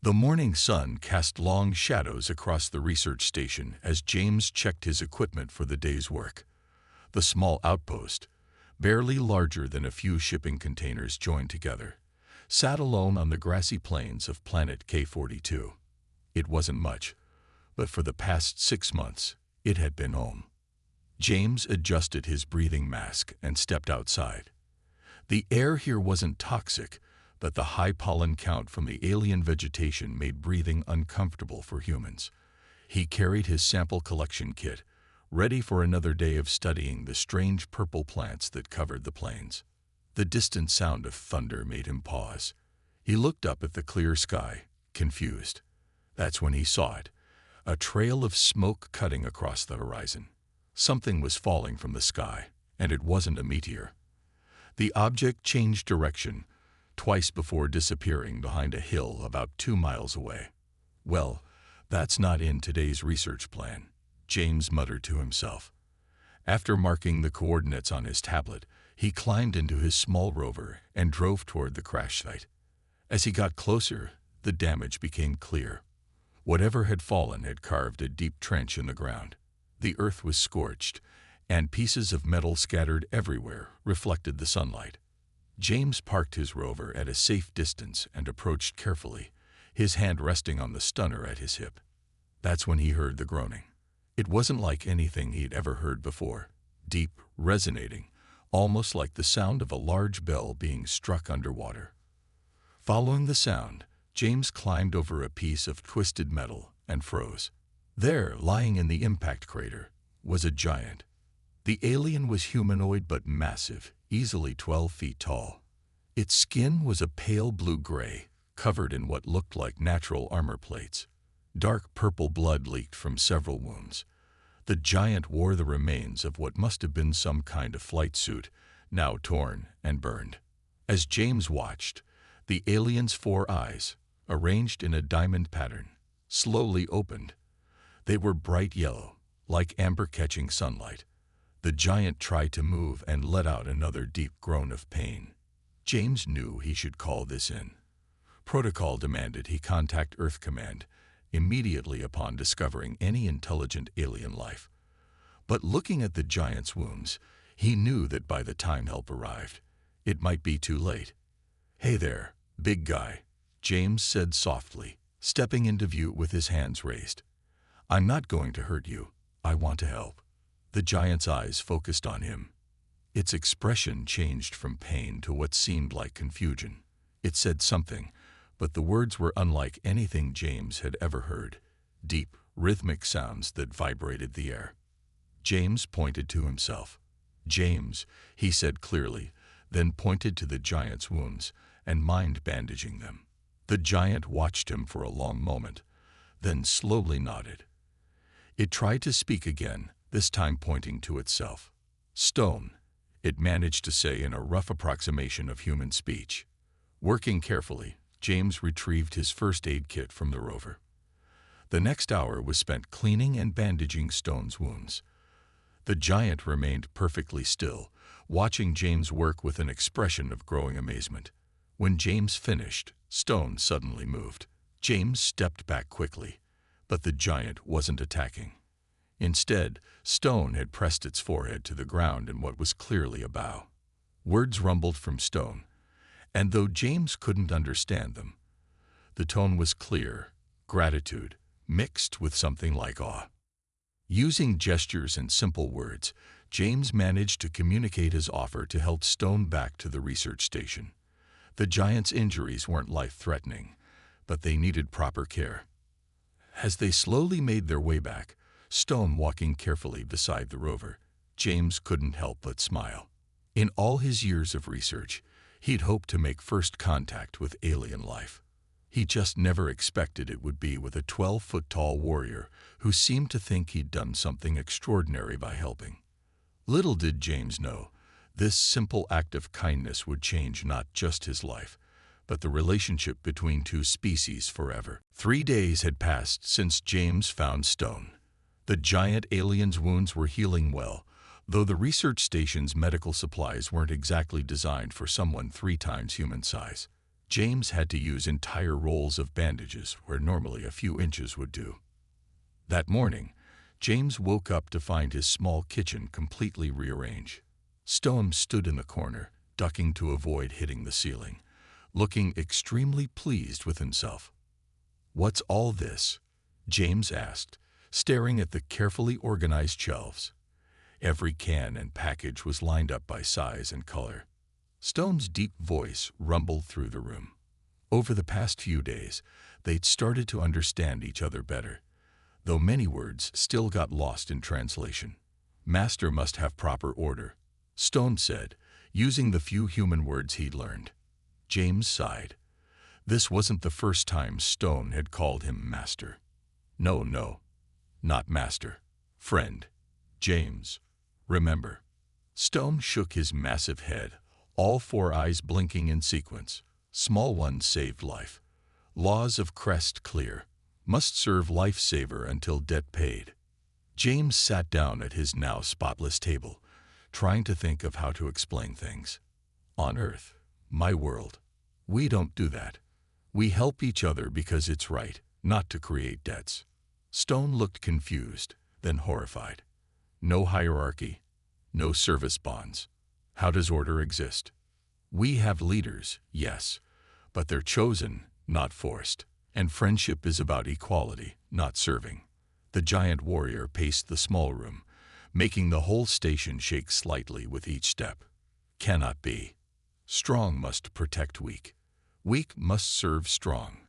The morning sun cast long shadows across the research station as James checked his equipment for the day's work. The small outpost, barely larger than a few shipping containers joined together, sat alone on the grassy plains of planet K-42. It wasn't much, but for the past 6 months, it had been home. James adjusted his breathing mask and stepped outside. The air here wasn't toxic, but the high pollen count from the alien vegetation made breathing uncomfortable for humans. He carried his sample collection kit, ready for another day of studying the strange purple plants that covered the plains. The distant sound of thunder made him pause. He looked up at the clear sky, confused. That's when he saw it, a trail of smoke cutting across the horizon. Something was falling from the sky, and it wasn't a meteor. The object changed direction, twice before disappearing behind a hill about 2 miles away. Well, that's not in today's research plan, James muttered to himself. After marking the coordinates on his tablet, he climbed into his small rover and drove toward the crash site. As he got closer, the damage became clear. Whatever had fallen had carved a deep trench in the ground. The earth was scorched, and pieces of metal scattered everywhere reflected the sunlight. James parked his rover at a safe distance and approached carefully, his hand resting on the stunner at his hip. That's when he heard the groaning. It wasn't like anything he'd ever heard before, deep, resonating, almost like the sound of a large bell being struck underwater. Following the sound, James climbed over a piece of twisted metal and froze. There, lying in the impact crater, was a giant. The alien was humanoid but massive, easily 12 feet tall. Its skin was a pale blue-gray, covered in what looked like natural armor plates. Dark purple blood leaked from several wounds. The giant wore the remains of what must have been some kind of flight suit, now torn and burned. As James watched, the alien's 4 eyes, arranged in a diamond pattern, slowly opened. They were bright yellow, like amber catching sunlight. The giant tried to move and let out another deep groan of pain. James knew he should call this in. Protocol demanded he contact Earth Command immediately upon discovering any intelligent alien life. But looking at the giant's wounds, he knew that by the time help arrived, it might be too late. "Hey there, big guy," James said softly, stepping into view with his hands raised. "I'm not going to hurt you. I want to help." The giant's eyes focused on him. Its expression changed from pain to what seemed like confusion. It said something, but the words were unlike anything James had ever heard, deep, rhythmic sounds that vibrated the air. James pointed to himself. "James," he said clearly, then pointed to the giant's wounds and mind bandaging them. The giant watched him for a long moment, then slowly nodded. It tried to speak again, this time pointing to itself. "Stone," it managed to say in a rough approximation of human speech. Working carefully, James retrieved his first aid kit from the rover. The next hour was spent cleaning and bandaging Stone's wounds. The giant remained perfectly still, watching James work with an expression of growing amazement. When James finished, Stone suddenly moved. James stepped back quickly, but the giant wasn't attacking. Instead, Stone had pressed its forehead to the ground in what was clearly a bow. Words rumbled from Stone, and though James couldn't understand them, the tone was clear, gratitude, mixed with something like awe. Using gestures and simple words, James managed to communicate his offer to help Stone back to the research station. The giant's injuries weren't life-threatening, but they needed proper care. As they slowly made their way back, Stone walking carefully beside the rover, James couldn't help but smile. In all his years of research, he'd hoped to make first contact with alien life. He just never expected it would be with a 12-foot-tall warrior who seemed to think he'd done something extraordinary by helping. Little did James know, this simple act of kindness would change not just his life, but the relationship between two species forever. 3 days had passed since James found Stone. The giant alien's wounds were healing well, though the research station's medical supplies weren't exactly designed for someone 3 times human size. James had to use entire rolls of bandages where normally a few inches would do. That morning, James woke up to find his small kitchen completely rearranged. Stone stood in the corner, ducking to avoid hitting the ceiling, looking extremely pleased with himself. "What's all this?" James asked, staring at the carefully organized shelves. Every can and package was lined up by size and color. Stone's deep voice rumbled through the room. Over the past few days, they'd started to understand each other better, though many words still got lost in translation. "Master must have proper order," Stone said, using the few human words he'd learned. James sighed. This wasn't the first time Stone had called him master. No, not master. Friend. James. Remember. Stone shook his massive head, all four eyes blinking in sequence. Small ones saved life. Laws of Crest clear. Must serve lifesaver until debt paid. James sat down at his now spotless table, trying to think of how to explain things. On Earth, my world, we don't do that. We help each other because it's right, not to create debts. Stone looked confused, then horrified. No hierarchy, no service bonds. How does order exist? We have leaders, yes, but they're chosen, not forced. And friendship is about equality, not serving. The giant warrior paced the small room, making the whole station shake slightly with each step. Cannot be. Strong must protect weak. Weak must serve strong.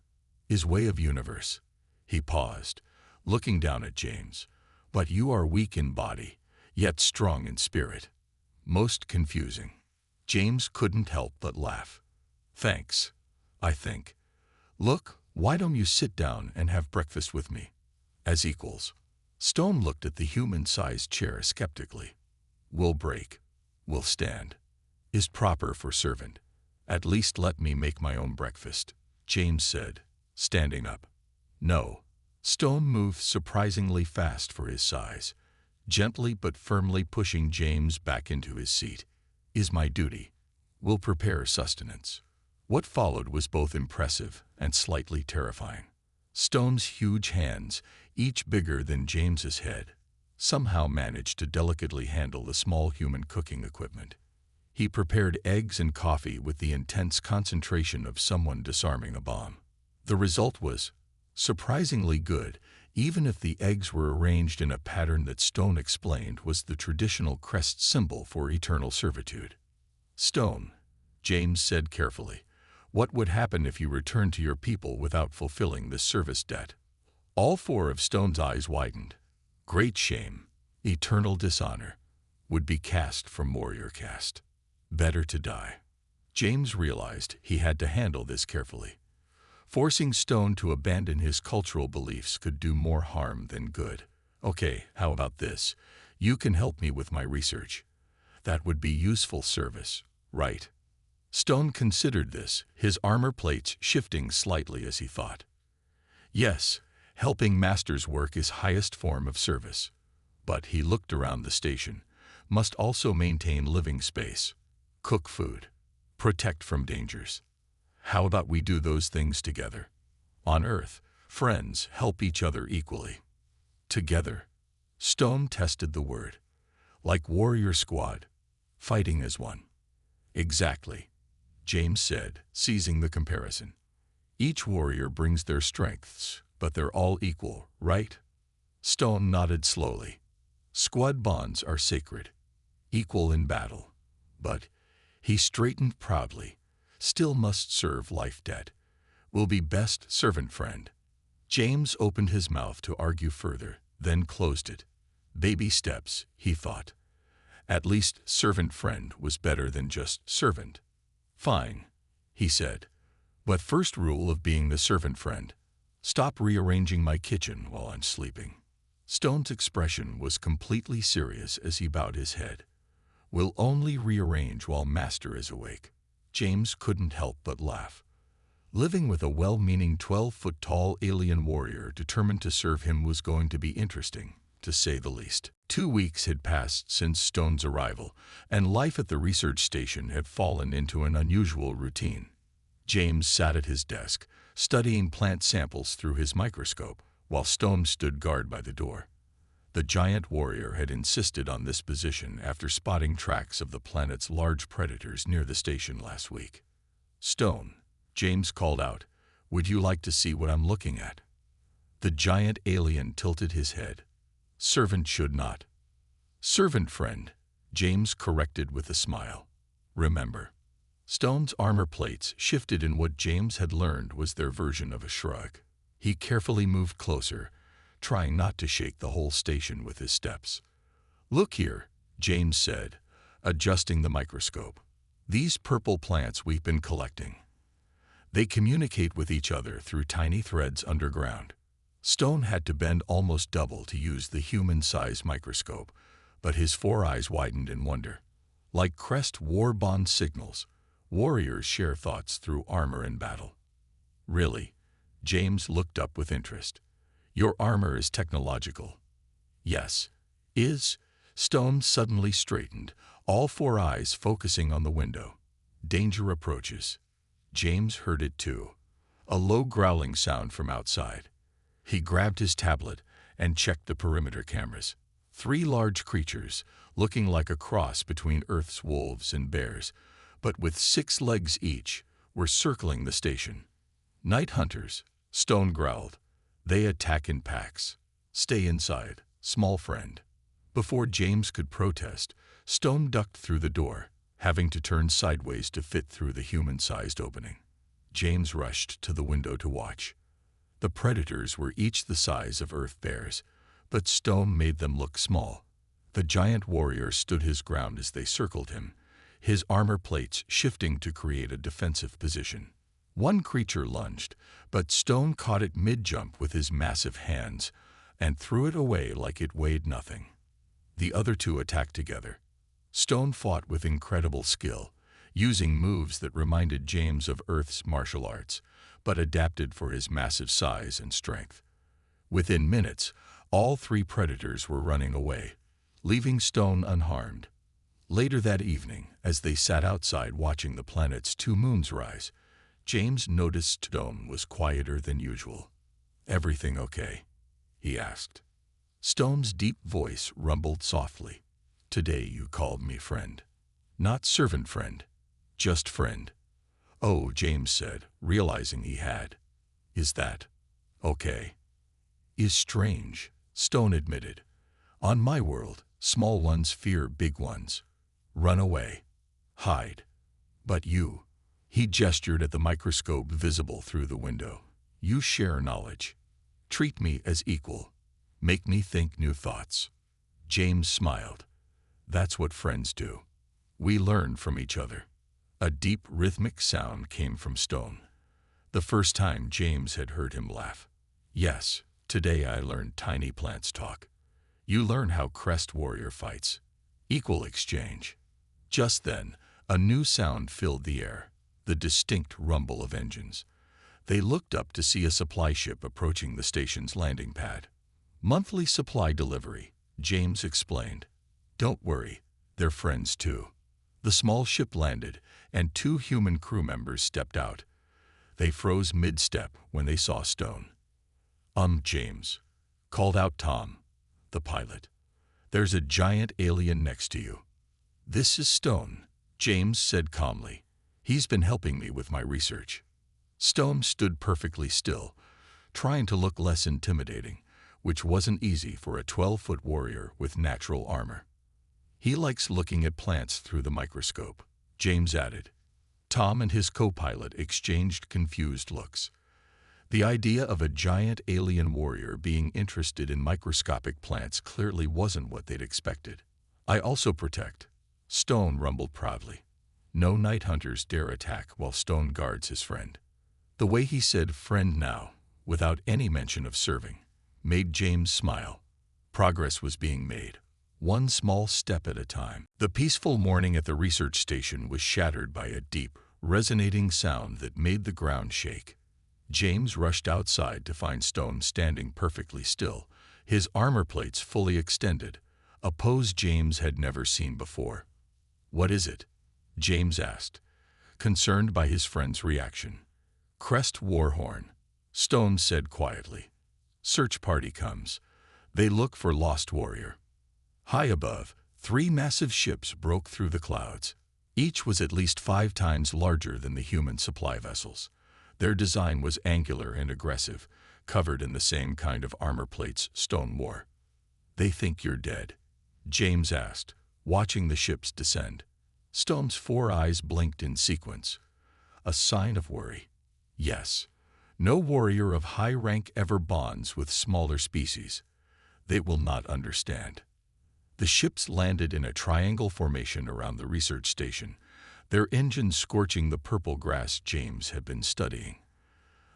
Is way of universe. He paused, looking down at James. But you are weak in body, yet strong in spirit. Most confusing. James couldn't help but laugh. Thanks, I think. Look, why don't you sit down and have breakfast with me? As equals. Stone looked at the human-sized chair skeptically. We'll break. We'll stand. Is proper for servant. At least let me make my own breakfast, James said, standing up. No. Stone moved surprisingly fast for his size, gently but firmly pushing James back into his seat. Is my duty. We'll prepare sustenance. What followed was both impressive and slightly terrifying. Stone's huge hands, each bigger than James's head, somehow managed to delicately handle the small human cooking equipment. He prepared eggs and coffee with the intense concentration of someone disarming a bomb. The result was surprisingly good, even if the eggs were arranged in a pattern that Stone explained was the traditional crest symbol for eternal servitude. Stone, James said carefully, what would happen if you returned to your people without fulfilling this service debt? All four of Stone's eyes widened. Great shame, eternal dishonor, would be cast from warrior caste. Better to die. James realized he had to handle this carefully. Forcing Stone to abandon his cultural beliefs could do more harm than good. Okay, how about this? You can help me with my research. That would be useful service, right? Stone considered this, his armor plates shifting slightly as he thought. Yes, helping Master's work is highest form of service. But he looked around the station, must also maintain living space, cook food, protect from dangers. How about we do those things together? On Earth, friends help each other equally. Together. Stone tested the word. Like warrior squad, fighting as one. Exactly, James said, seizing the comparison. Each warrior brings their strengths, but they're all equal, right? Stone nodded slowly. Squad bonds are sacred, equal in battle. But, he straightened proudly, still must serve life debt. Will be best servant friend. James opened his mouth to argue further, then closed it. Baby steps, he thought. At least servant friend was better than just servant. Fine, he said. But first rule of being the servant friend, stop rearranging my kitchen while I'm sleeping. Stone's expression was completely serious as he bowed his head. We'll only rearrange while Master is awake. James couldn't help but laugh. Living with a well-meaning 12-foot-tall alien warrior determined to serve him was going to be interesting, to say the least. 2 weeks had passed since Stone's arrival, and life at the research station had fallen into an unusual routine. James sat at his desk, studying plant samples through his microscope, while Stone stood guard by the door. The giant warrior had insisted on this position after spotting tracks of the planet's large predators near the station last week. "Stone," James called out, "would you like to see what I'm looking at?" The giant alien tilted his head. "Servant should not." "Servant, friend," James corrected with a smile. "Remember." Stone's armor plates shifted in what James had learned was their version of a shrug. He carefully moved closer, trying not to shake the whole station with his steps. "Look here," James said, adjusting the microscope. "These purple plants we've been collecting. They communicate with each other through tiny threads underground." Stone had to bend almost double to use the human-sized microscope, but his four eyes widened in wonder. Like crest war bond signals, warriors share thoughts through armor in battle. "Really?" James looked up with interest. "Your armor is technological?" "Yes." "Is?" Stone suddenly straightened, all four eyes focusing on the window. "Danger approaches." James heard it too, a low growling sound from outside. He grabbed his tablet and checked the perimeter cameras. 3 large creatures, looking like a cross between Earth's wolves and bears, but with 6 legs each, were circling the station. "Night hunters," Stone growled. "They attack in packs. Stay inside, small friend." Before James could protest, Stone ducked through the door, having to turn sideways to fit through the human-sized opening. James rushed to the window to watch. The predators were each the size of Earth bears, but Stone made them look small. The giant warrior stood his ground as they circled him, his armor plates shifting to create a defensive position. One creature lunged, but Stone caught it mid-jump with his massive hands and threw it away like it weighed nothing. The other 2 attacked together. Stone fought with incredible skill, using moves that reminded James of Earth's martial arts, but adapted for his massive size and strength. Within minutes, all 3 predators were running away, leaving Stone unharmed. Later that evening, as they sat outside watching the planet's 2 moons rise, James noticed Stone was quieter than usual. "Everything okay?" he asked. Stone's deep voice rumbled softly. "Today you called me friend. Not servant friend, just friend." "Oh," James said, realizing he had. "Is that okay?" "Is strange," Stone admitted. "On my world, small ones fear big ones. Run away. Hide. But you," he gestured at the microscope visible through the window, "you share knowledge. Treat me as equal. Make me think new thoughts." James smiled. "That's what friends do. We learn from each other." A deep, rhythmic sound came from Stone. The first time James had heard him laugh. "Yes, today I learned tiny plants talk. You learn how Crest Warrior fights. Equal exchange." Just then, a new sound filled the air, the distinct rumble of engines. They looked up to see a supply ship approaching the station's landing pad. "Monthly supply delivery," James explained. "Don't worry, they're friends too." The small ship landed, and 2 human crew members stepped out. They froze mid-step when they saw Stone. James," called out Tom, the pilot. "There's a giant alien next to you." "This is Stone," James said calmly. "He's been helping me with my research." Stone stood perfectly still, trying to look less intimidating, which wasn't easy for a 12-foot warrior with natural armor. "He likes looking at plants through the microscope," James added. Tom and his co-pilot exchanged confused looks. The idea of a giant alien warrior being interested in microscopic plants clearly wasn't what they'd expected. "I also protect," Stone rumbled proudly. No night hunters dare attack while Stone guards his friend. The way he said "friend" now, without any mention of serving, made James smile. Progress was being made, one small step at a time. The peaceful morning at the research station was shattered by a deep, resonating sound that made the ground shake. James rushed outside to find Stone standing perfectly still, his armor plates fully extended, a pose James had never seen before. "What is it?" James asked. concerned by his friend's reaction. "Crest Warhorn," Stone said quietly. "Search party comes. They look for lost warrior." High above, 3 massive ships broke through the clouds. Each was at least 5 times larger than the human supply vessels. Their design was angular and aggressive, covered in the same kind of armor plates Stone wore. "They think you're dead?" James asked, watching the ships descend. Stone's 4 eyes blinked in sequence. A sign of worry. "Yes. No warrior of high rank ever bonds with smaller species. They will not understand." The ships landed in a triangle formation around the research station, their engines scorching the purple grass James had been studying.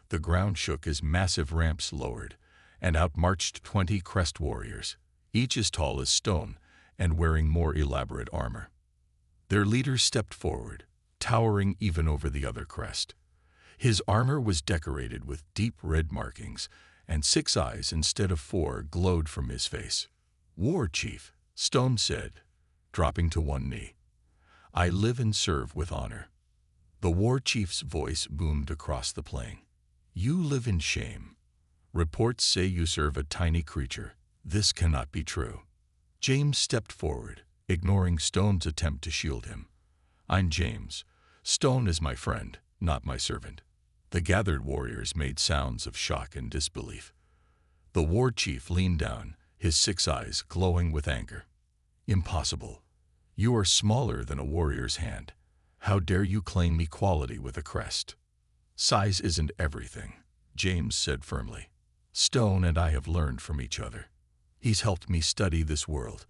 The ground shook as massive ramps lowered, and out marched 20 crest warriors, each as tall as Stone and wearing more elaborate armor. Their leader stepped forward, towering even over the other crest. His armor was decorated with deep red markings, and 6 eyes instead of 4 glowed from his face. "War Chief," Stone said, dropping to one knee. "I live and serve with honor." The war chief's voice boomed across the plain. "You live in shame. Reports say you serve a tiny creature. This cannot be true." James stepped forward, ignoring Stone's attempt to shield him. "I'm James. Stone is my friend, not my servant." The gathered warriors made sounds of shock and disbelief. The war chief leaned down, his 6 eyes glowing with anger. "Impossible. You are smaller than a warrior's hand. How dare you claim equality with a crest?" "Size isn't everything," James said firmly. "Stone and I have learned from each other. He's helped me study this world,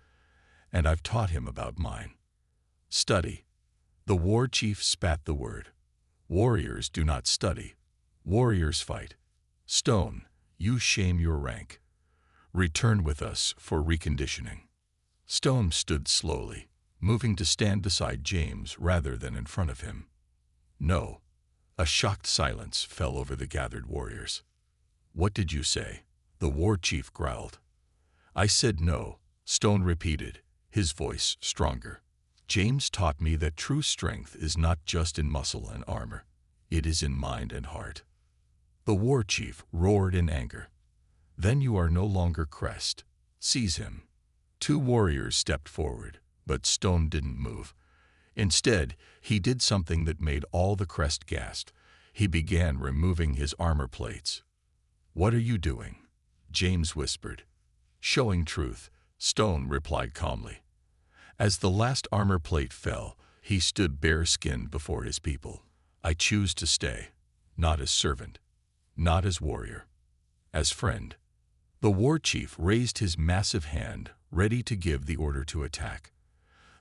and I've taught him about mine." "Study." The war chief spat the word. "Warriors do not study. Warriors fight. Stone, you shame your rank. Return with us for reconditioning." Stone stood slowly, moving to stand beside James rather than in front of him. "No." A shocked silence fell over the gathered warriors. "What did you say?" the war chief growled. "I said no," Stone repeated, his voice stronger. "James taught me that true strength is not just in muscle and armor. It is in mind and heart." The war chief roared in anger. "Then you are no longer crest. Seize him." 2 warriors stepped forward, but Stone didn't move. Instead, he did something that made all the crest gasp. He began removing his armor plates. "What are you doing?" James whispered. "Showing truth," Stone replied calmly. As the last armor plate fell, he stood bare-skinned before his people. "I choose to stay, not as servant, not as warrior, as friend." The war chief raised his massive hand, ready to give the order to attack.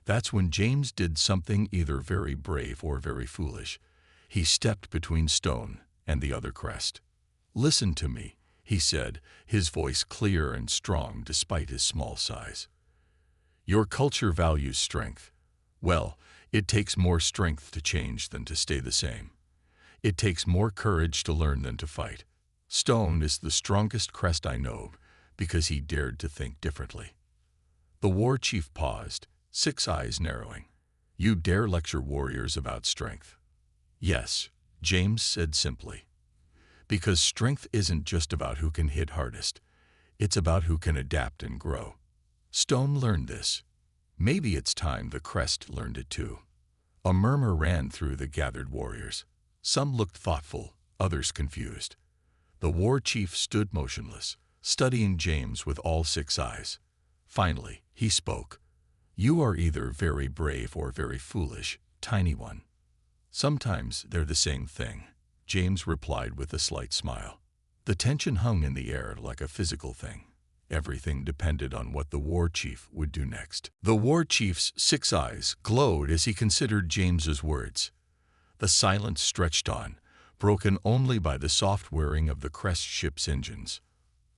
That's when James did something either very brave or very foolish. He stepped between Stone and the other crest. "Listen to me," he said, his voice clear and strong despite his small size. "Your culture values strength. Well, it takes more strength to change than to stay the same. It takes more courage to learn than to fight. Stone is the strongest crest I know because he dared to think differently." The war chief paused, 6 eyes narrowing. "You dare lecture warriors about strength?" "Yes," James said simply. "Because strength isn't just about who can hit hardest. It's about who can adapt and grow." Stone learned this. Maybe it's time the crest learned it too. A murmur ran through the gathered warriors. Some looked thoughtful, others confused. The war chief stood motionless, studying James with all 6 eyes. Finally, he spoke. "You are either very brave or very foolish, tiny one." "Sometimes they're the same thing," James replied with a slight smile. The tension hung in the air like a physical thing. Everything depended on what the war chief would do next. The war chief's 6 eyes glowed as he considered James's words. The silence stretched on, broken only by the soft whirring of the crest ship's engines.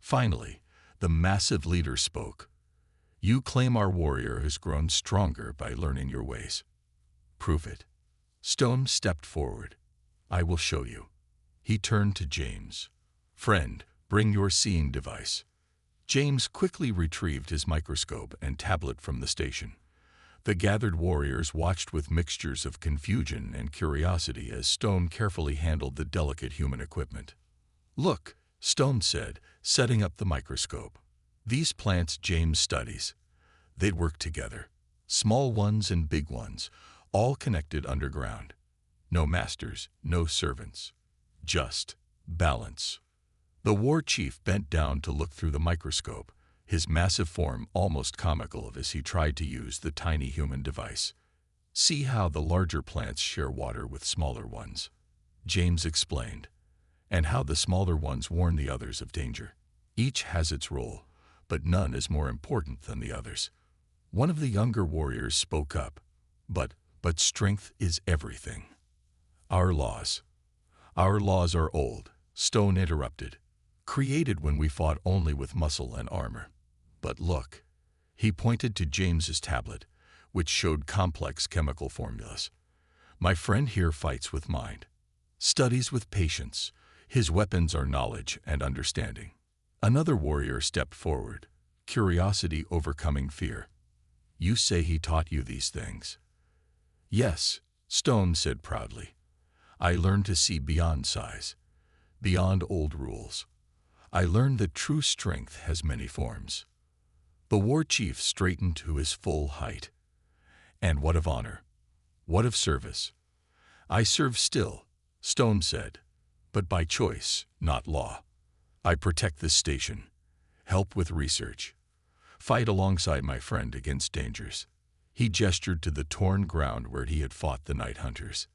Finally, the massive leader spoke. "You claim our warrior has grown stronger by learning your ways. Prove it." Stone stepped forward. "I will show you." He turned to James. "Friend, bring your seeing device." James quickly retrieved his microscope and tablet from the station. The gathered warriors watched with mixtures of confusion and curiosity as Stone carefully handled the delicate human equipment. "Look," Stone said, setting up the microscope. "These plants James studies. They'd work together. Small ones and big ones, all connected underground. No masters, no servants. Just balance." The war chief bent down to look through the microscope, his massive form almost comical as he tried to use the tiny human device. "See how the larger plants share water with smaller ones," James explained, "and how the smaller ones warn the others of danger. Each has its role, but none is more important than the others." One of the younger warriors spoke up, But strength is everything." Our laws are old," Stone interrupted, "created when we fought only with muscle and armor. But look." He pointed to James's tablet, which showed complex chemical formulas. "My friend here fights with mind, studies with patience. His weapons are knowledge and understanding." Another warrior stepped forward, curiosity overcoming fear. "You say he taught you these things?" "Yes," Stone said proudly. "I learned to see beyond size, beyond old rules. I learned that true strength has many forms." The war chief straightened to his full height. "And what of honor? What of service?" "I serve still," Stone said, "but by choice, not law. I protect this station, help with research, fight alongside my friend against dangers." He gestured to the torn ground where he had fought the night hunters.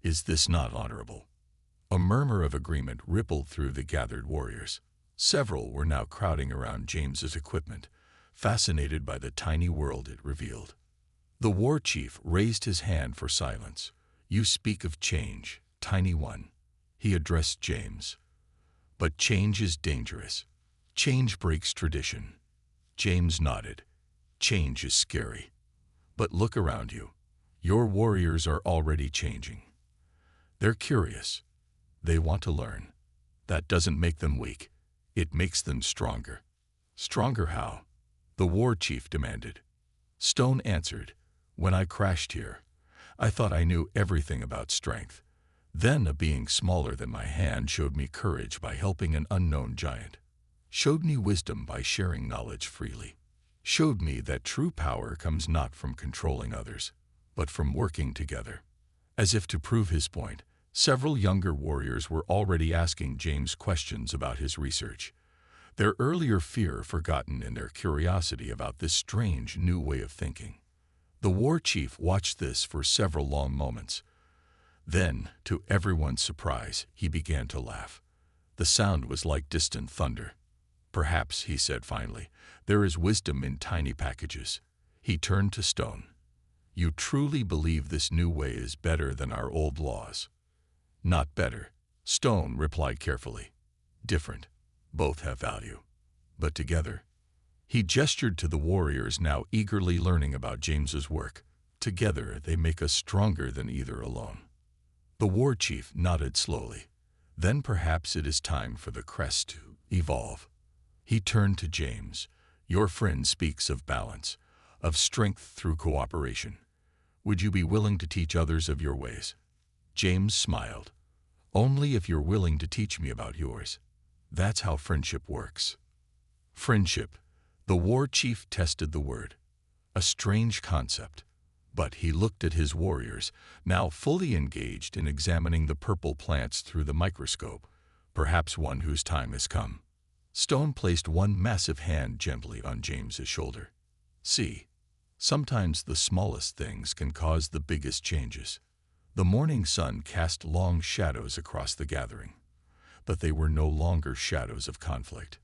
"Is this not honorable?" A murmur of agreement rippled through the gathered warriors. Several were now crowding around James's equipment, fascinated by the tiny world it revealed. The war chief raised his hand for silence. "You speak of change, tiny one," he addressed James. "But change is dangerous. Change breaks tradition." James nodded. "Change is scary. But look around you. Your warriors are already changing. They're curious. They want to learn. That doesn't make them weak. It makes them stronger." "Stronger how?" the war chief demanded. Stone answered, "When I crashed here, I thought I knew everything about strength. Then a being smaller than my hand showed me courage by helping an unknown giant. Showed me wisdom by sharing knowledge freely. Showed me that true power comes not from controlling others, but from working together." As if to prove his point, several younger warriors were already asking James questions about his research, their earlier fear forgotten in their curiosity about this strange new way of thinking. The war chief watched this for several long moments. Then, to everyone's surprise, he began to laugh. The sound was like distant thunder. "Perhaps," he said finally, "there is wisdom in tiny packages." He turned to Stone. "You truly believe this new way is better than our old laws?" "Not better," Stone replied carefully. "Different. Both have value. But together." He gestured to the warriors now eagerly learning about James's work. "Together they make us stronger than either alone." The war chief nodded slowly. "Then perhaps it is time for the crest to evolve." He turned to James. "Your friend speaks of balance, of strength through cooperation. Would you be willing to teach others of your ways?" James smiled. "Only if you're willing to teach me about yours. That's how friendship works." Friendship. The war chief tested the word. A strange concept. But he looked at his warriors, now fully engaged in examining the purple plants through the microscope, perhaps one whose time has come. Stone placed one massive hand gently on James's shoulder. "See, sometimes the smallest things can cause the biggest changes." The morning sun cast long shadows across the gathering, but they were no longer shadows of conflict.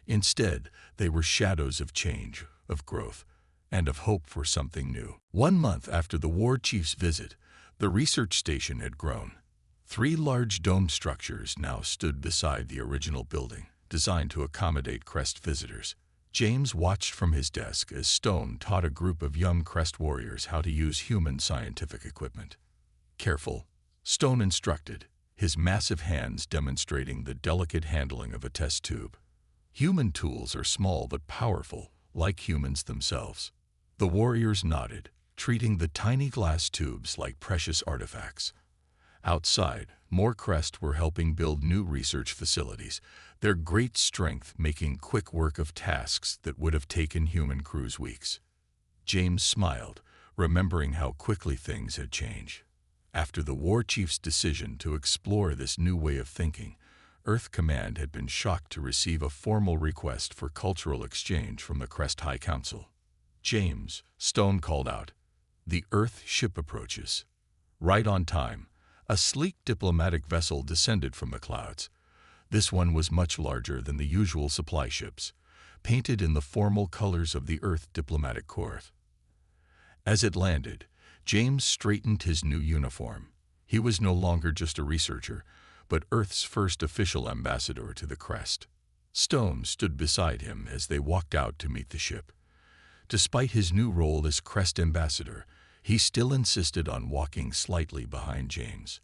Instead, they were shadows of change, of growth, and of hope for something new. 1 month after the war chief's visit, the research station had grown. 3 large dome structures now stood beside the original building, designed to accommodate Crest visitors. James watched from his desk as Stone taught a group of young Crest warriors how to use human scientific equipment. "Careful," Stone instructed, his massive hands demonstrating the delicate handling of a test tube. "Human tools are small but powerful, like humans themselves." The warriors nodded, treating the tiny glass tubes like precious artifacts. Outside, more Crest were helping build new research facilities, their great strength making quick work of tasks that would have taken human crews weeks. James smiled, remembering how quickly things had changed. After the war chief's decision to explore this new way of thinking, Earth Command had been shocked to receive a formal request for cultural exchange from the Crest High Council. "James," Stone called out, "the Earth ship approaches." Right on time, a sleek diplomatic vessel descended from the clouds. This one was much larger than the usual supply ships, painted in the formal colors of the Earth Diplomatic Corps. As it landed, James straightened his new uniform. He was no longer just a researcher, but Earth's first official ambassador to the Crest. Stone stood beside him as they walked out to meet the ship. Despite his new role as Crest ambassador, he still insisted on walking slightly behind James.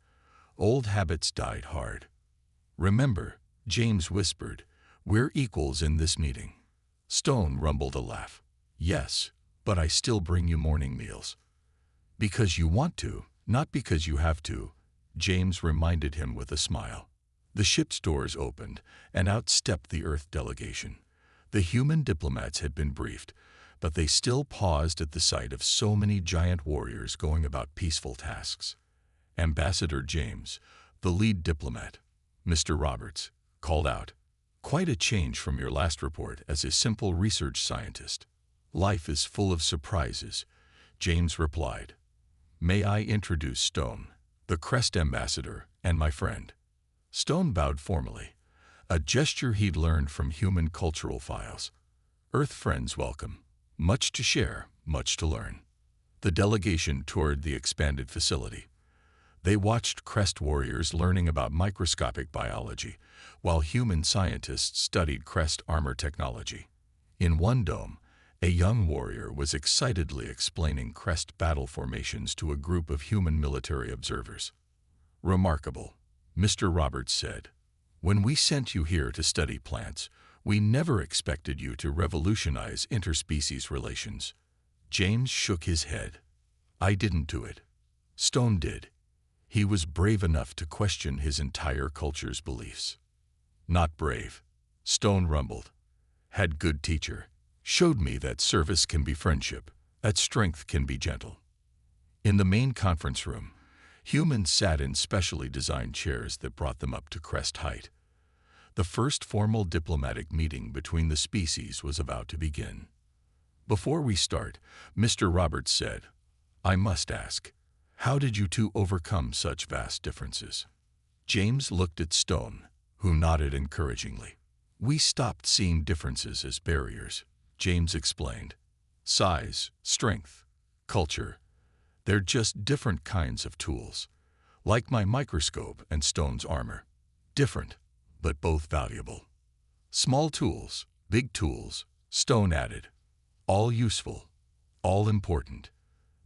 Old habits died hard. "Remember," James whispered, "we're equals in this meeting." Stone rumbled a laugh. "Yes, but I still bring you morning meals." "Because you want to, not because you have to," James reminded him with a smile. The ship's doors opened, and out stepped the Earth delegation. The human diplomats had been briefed, but they still paused at the sight of so many giant warriors going about peaceful tasks. Ambassador James, the lead diplomat, Mr. Roberts, called out, "Quite a change from your last report as a simple research scientist." "Life is full of surprises," James replied. "May I introduce Stone, the Crest ambassador, and my friend?" Stone bowed formally, a gesture he'd learned from human cultural files. "Earth friends welcome. Much to share, much to learn." The delegation toured the expanded facility. They watched Crest warriors learning about microscopic biology, while human scientists studied Crest armor technology. In one dome, a young warrior was excitedly explaining Crest battle formations to a group of human military observers. "Remarkable," Mr. Roberts said. "When we sent you here to study plants, we never expected you to revolutionize interspecies relations." James shook his head. "I didn't do it. Stone did. He was brave enough to question his entire culture's beliefs." "Not brave," Stone rumbled. "Had good teacher. Showed me that service can be friendship, that strength can be gentle." In the main conference room, humans sat in specially designed chairs that brought them up to Crest height. The first formal diplomatic meeting between the species was about to begin. "Before we start," Mr. Roberts said, "I must ask, how did you two overcome such vast differences?" James looked at Stone, who nodded encouragingly. "We stopped seeing differences as barriers," James explained. "Size, strength, culture, they're just different kinds of tools. Like my microscope and Stone's armor. Different, but both valuable. Small tools, big tools," Stone added. "All useful, all important."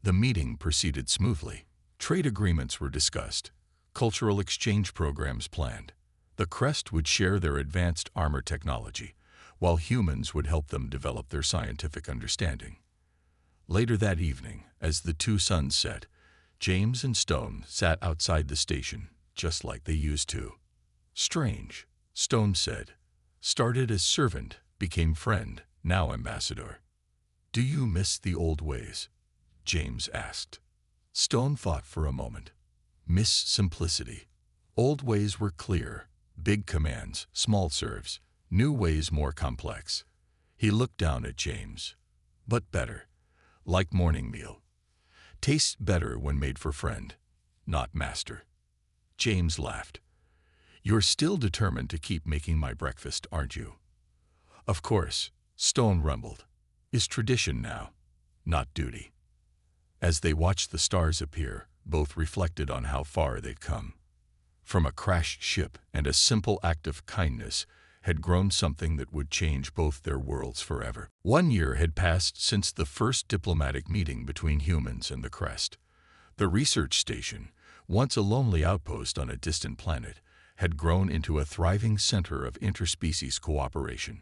The meeting proceeded smoothly. Trade agreements were discussed, cultural exchange programs planned. The Crest would share their advanced armor technology, while humans would help them develop their scientific understanding. Later that evening, as the two suns set, James and Stone sat outside the station, just like they used to. "Strange," Stone said. "Started as servant, became friend, now ambassador. Do you miss the old ways?" James asked. Stone thought for a moment. "Miss simplicity. Old ways were clear, big commands, small serves. New ways more complex." He looked down at James. "But better. Like morning meal. Tastes better when made for friend, not master." James laughed. "You're still determined to keep making my breakfast, aren't you?" "Of course," Stone rumbled. "Is tradition now, not duty." As they watched the stars appear, both reflected on how far they'd come. From a crashed ship and a simple act of kindness had grown something that would change both their worlds forever. 1 year had passed since the first diplomatic meeting between humans and the Crest. The research station, once a lonely outpost on a distant planet, had grown into a thriving center of interspecies cooperation.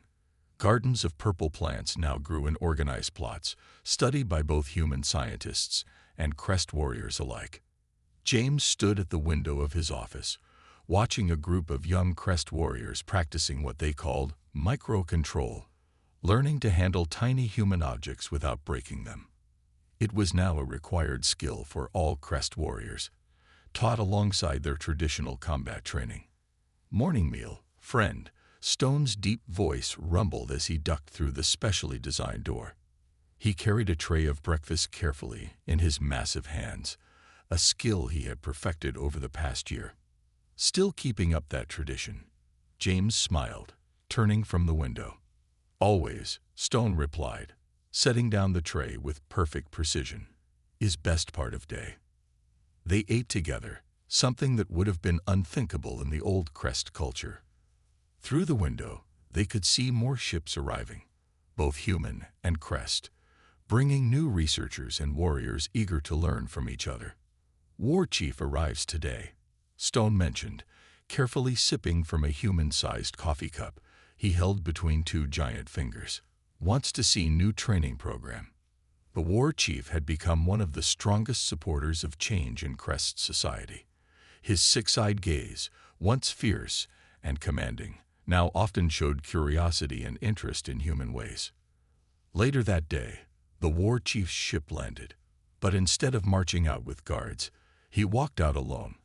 Gardens of purple plants now grew in organized plots, studied by both human scientists and crest warriors alike. James stood at the window of his office, watching a group of young crest warriors practicing what they called micro-control, learning to handle tiny human objects without breaking them. It was now a required skill for all crest warriors, taught alongside their traditional combat training. "Morning meal, friend," Stone's deep voice rumbled as he ducked through the specially designed door. He carried a tray of breakfast carefully in his massive hands, a skill he had perfected over the past year. Still keeping up that tradition, James smiled, turning from the window. "Always," Stone replied, setting down the tray with perfect precision. "Is best part of day." They ate together, something that would have been unthinkable in the old crest culture. Through the window, they could see more ships arriving, both human and crest, bringing new researchers and warriors eager to learn from each other. "War Chief arrives today," Stone mentioned, carefully sipping from a human-sized coffee cup he held between two giant fingers. "Wants to see new training program." The War Chief had become one of the strongest supporters of change in crest society. His six-eyed gaze, once fierce and commanding, now often showed curiosity and interest in human ways. Later that day, the War Chief's ship landed, but instead of marching out with guards, he walked out alone,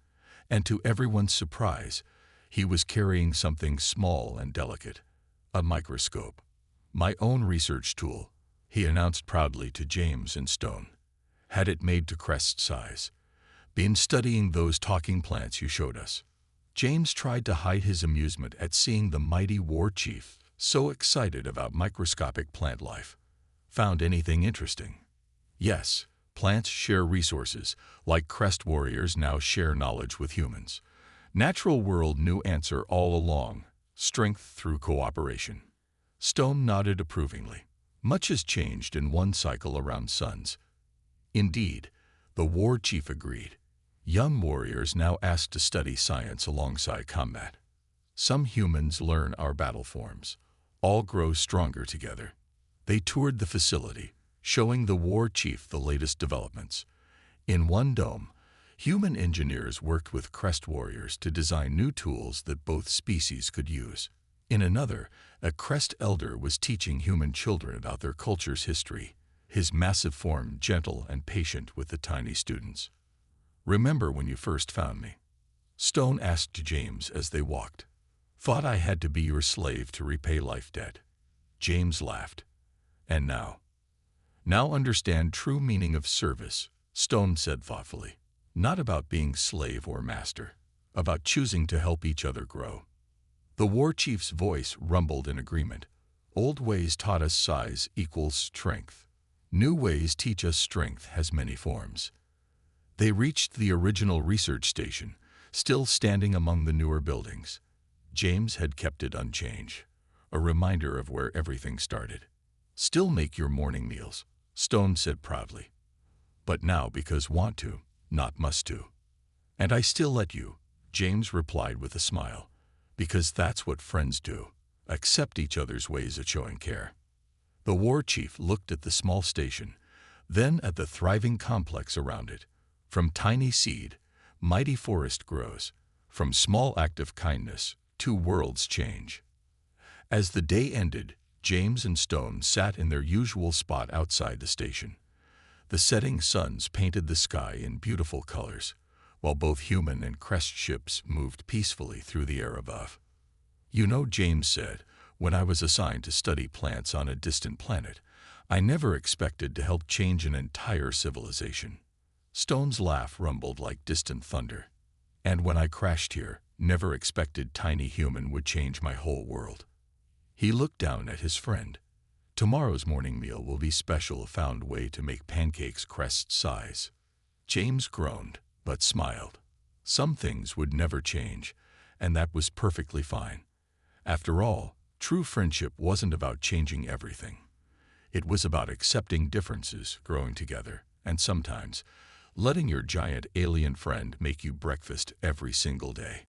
and to everyone's surprise, he was carrying something small and delicate, a microscope. "My own research tool," he announced proudly to James and Stone. "Had it made to crest size. Been studying those talking plants you showed us." James tried to hide his amusement at seeing the mighty War Chief so excited about microscopic plant life. "Found anything interesting?" "Yes, plants share resources, like crest warriors now share knowledge with humans. Natural world knew answer all along, strength through cooperation." Stone nodded approvingly. Much has changed in one cycle around suns. Indeed, the War Chief agreed. Young warriors now asked to study science alongside combat. Some humans learn our battle forms. All grow stronger together. They toured the facility, showing the War Chief the latest developments. In one dome, human engineers worked with crest warriors to design new tools that both species could use. In another, a crest elder was teaching human children about their culture's history, his massive form gentle and patient with the tiny students. "Remember when you first found me?" Stone asked James as they walked. "Thought I had to be your slave to repay life debt." James laughed. "And now?" "Now understand true meaning of service," Stone said thoughtfully. "Not about being slave or master, about choosing to help each other grow." The War Chief's voice rumbled in agreement. "Old ways taught us size equals strength. New ways teach us strength has many forms." They reached the original research station, still standing among the newer buildings. James had kept it unchanged, a reminder of where everything started. "Still make your morning meals," Stone said proudly. "But now because want to, not must to." "And I still let you," James replied with a smile, "because that's what friends do, accept each other's ways of showing care." The War Chief looked at the small station, then at the thriving complex around it. From tiny seed, mighty forest grows. From small act of kindness, two worlds change. As the day ended, James and Stone sat in their usual spot outside the station. The setting suns painted the sky in beautiful colors, while both human and crest ships moved peacefully through the air above. "You know," James said, "when I was assigned to study plants on a distant planet, I never expected to help change an entire civilization." Stone's laugh rumbled like distant thunder. "And when I crashed here, never expected tiny human would change my whole world." He looked down at his friend. "Tomorrow's morning meal will be special, found way to make pancakes crest size." James groaned, but smiled. Some things would never change, and that was perfectly fine. After all, true friendship wasn't about changing everything. It was about accepting differences, growing together, and sometimes letting your giant alien friend make you breakfast every single day.